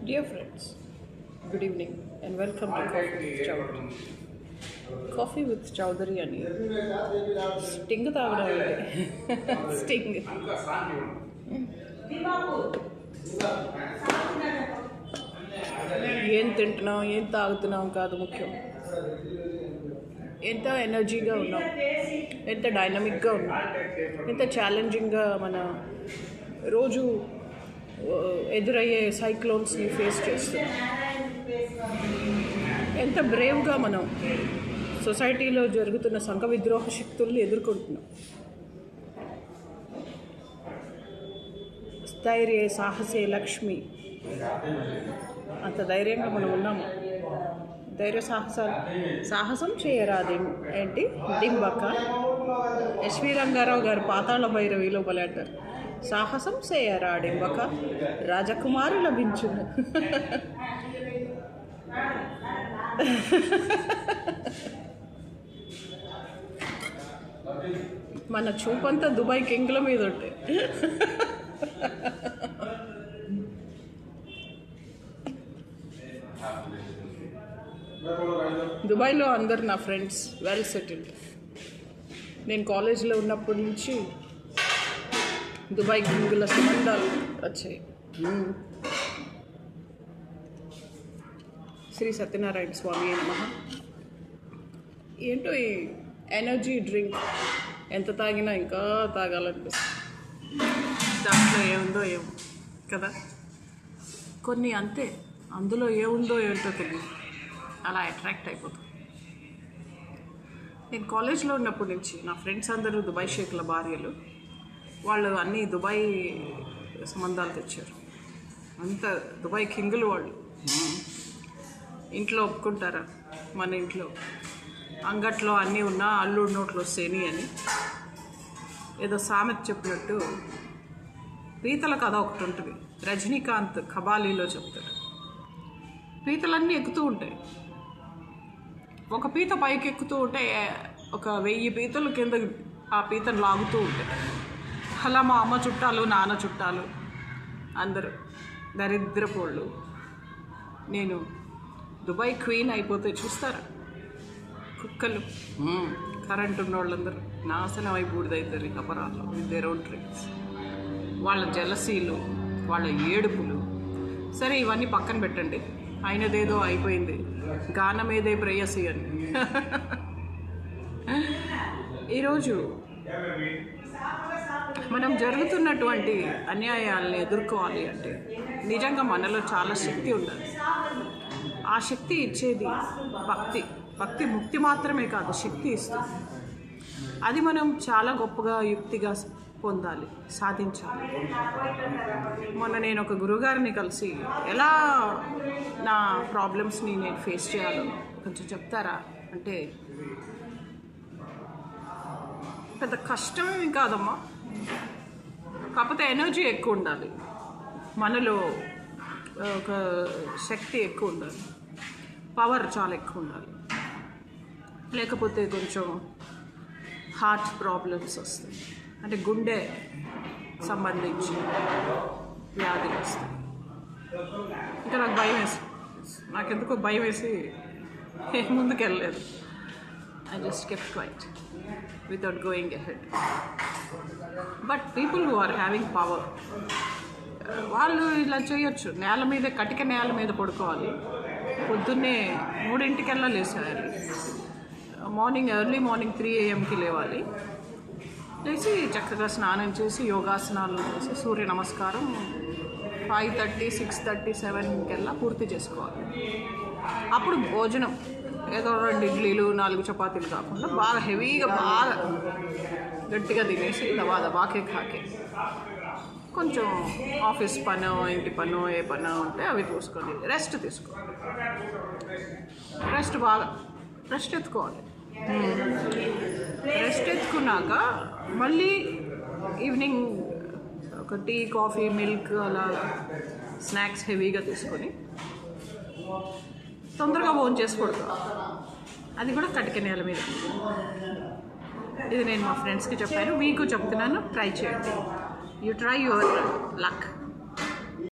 Dear friends, good evening and welcome to Coffee with Chowdhury. Coffee with Chowdhury అని sting తాగడం sting. ఏం తింటున్నాం ఏం తాగుతున్నాం కాదు ముఖ్యం, ఎంత ఎనర్జీగా ఉన్నాం, ఎంత డైనమిక్గా ఉన్నాం, ఎంత ఛాలెంజింగ్గా మన రోజు ఎదురయ్యే సైక్లోన్స్ని ఫేస్ చేస్తున్నాం, ఎంత బ్రేవ్గా మనం సొసైటీలో జరుగుతున్న సంఘ విద్రోహ శక్తుల్ని ఎదుర్కొంటున్నాం. స్థైర్యే సాహసే లక్ష్మి, అంత ధైర్యంగా మనం ఉన్నాము. ధైర్య సాహసం చేయరాది ఏంటి డింబక్క. ఎస్వి రంగారావు గారు పాతాళ భైరవిలో అంటారు, సాహసం చేయరా డింబక్క రాజకుమారు లభించును. మన చూపంతా దుబాయ్ కింగ్ల మీద ఉంటాయి. దుబాయ్లో అందరు నా ఫ్రెండ్స్ వెల్ సెటిల్డ్. నేను కాలేజీలో ఉన్నప్పటి నుంచి దుబాయ్ కింగుల సంబంధాలు వచ్చాయి. శ్రీ సత్యనారాయణ స్వామి నమః. ఏంటో ఈ ఎనర్జీ డ్రింక్ ఎంత తాగినా ఇంకా తాగాలనిపిస్తుంది. దాంట్లో ఏముందో ఏమో కదా, కొన్ని అంతే, అందులో ఏముందో ఏంటో తెలియదు, అలా అట్రాక్ట్ అయిపోతుంది. నేను కాలేజ్లో ఉన్నప్పటి నుంచి నా ఫ్రెండ్స్ అందరూ దుబాయ్ షేక్ల భార్యలు, వాళ్ళు అన్నీ దుబాయ్ సంబంధాలు తెచ్చారు. అంత దుబాయ్ కింగులు వాళ్ళు. ఇంట్లో ఒప్పుకుంటారా? మన ఇంట్లో అంగట్లో అన్నీ ఉన్నా అల్లుడు నోట్లు వస్తేని అని ఏదో సామెత చెప్పినట్టు పీతల కథ ఒకటి ఉంటుంది, రజనీకాంత్ ఖబాలీలో చెప్తాడు. పీతలన్నీ ఎక్కుతూ ఉంటాయి, ఒక పీత పైకి ఎక్కుతూ ఉంటే ఒక 1000 పీతలు కింద ఆ పీతను లాగుతూ ఉంటాయి. అలా మా అమ్మ చుట్టాలు, నాన్న చుట్టాలు అందరూ దరిద్రపోళ్ళు. నేను దుబాయ్ క్వీన్ అయిపోతే చూస్తారా, కుక్కలు కరెంట్ ఉన్న వాళ్ళందరూ నాశనం అయిపోయిదవుతారు అపరాలు విత్ దేర్ ఓన్ ట్రిక్స్. వాళ్ళ జలసీలు, వాళ్ళ ఏడుపులు. సరే ఇవన్నీ పక్కన పెట్టండి, అయినదేదో అయిపోయింది, గానమేదే ప్రేయసి అని. ఈరోజు మనం జరుగుతున్నటువంటి అన్యాయాలను ఎదుర్కోవాలి అంటే నిజంగా మనలో చాలా శక్తి ఉండాలి. ఆ శక్తి ఇచ్చేది భక్తి. భక్తి ముక్తి మాత్రమే కాదు, శక్తి ఇస్తుంది. అది మనం చాలా గొప్పగా యుక్తిగా పొందాలి, సాధించాలి. మొన్న నేను ఒక గురుగారిని కలిసి ఎలా నా ప్రాబ్లమ్స్ని నేను ఫేస్ చేయాలో కొంచెం చెప్తారా అంటే, పెద్ద కష్టమేమి కాదమ్మా, కాకపోతే ఎనర్జీ ఎక్కువ ఉండాలి, మనలో ఒక శక్తి ఎక్కువ ఉండాలి, పవర్ చాలా ఎక్కువ ఉండాలి. లేకపోతే కొంచెం హార్ట్ ప్రాబ్లమ్స్ వస్తాయి, అంటే గుండె సంబంధించి వ్యాధులు వస్తాయి. ఇంకా నాకు భయం వేసి, నాకెందుకో భయం వేసి ముందుకు వెళ్ళలేదు. I just kept quiet without going ahead. But people who are having power, వాళ్ళు ఇలా చేయొచ్చు. నేల మీద, కటిక నేల మీద పడుకోవాలి, పొద్దున్నే 3 లేసేయాలి, ఎర్లీ మార్నింగ్ 3 AM లేవాలి, లేచి చక్కగా స్నానం చేసి యోగాసనాలు చేసి సూర్య నమస్కారం 5:30, 6:30, 7 పూర్తి చేసుకోవాలి. అప్పుడు భోజనం ఏదో 2 ఇడ్లీలు 4 చపాతీలు కాకుండా బాగా హెవీగా, బాగా గట్టిగా తినేసి దబాకే కాకే కొంచెం ఆఫీస్ పనో, ఇంటి పనో, ఏ పనో ఉంటే అవి చూసుకొని రెస్ట్ తీసుకోవాలి. రెస్ట్ ఎత్తుకోవాలి. రెస్ట్ ఎత్తుకున్నాక మళ్ళీ ఈవినింగ్ ఒక టీ, కాఫీ, మిల్క్ అలా స్నాక్స్ హెవీగా తీసుకొని తొందరగా భోజనం చేసి పడుకోవాలి. అది కూడా కటిక నేల మీద. ఇది నేను మా ఫ్రెండ్స్కి చెప్పాను, మీకు చెప్తున్నాను, ట్రై చేయండి. You try your luck.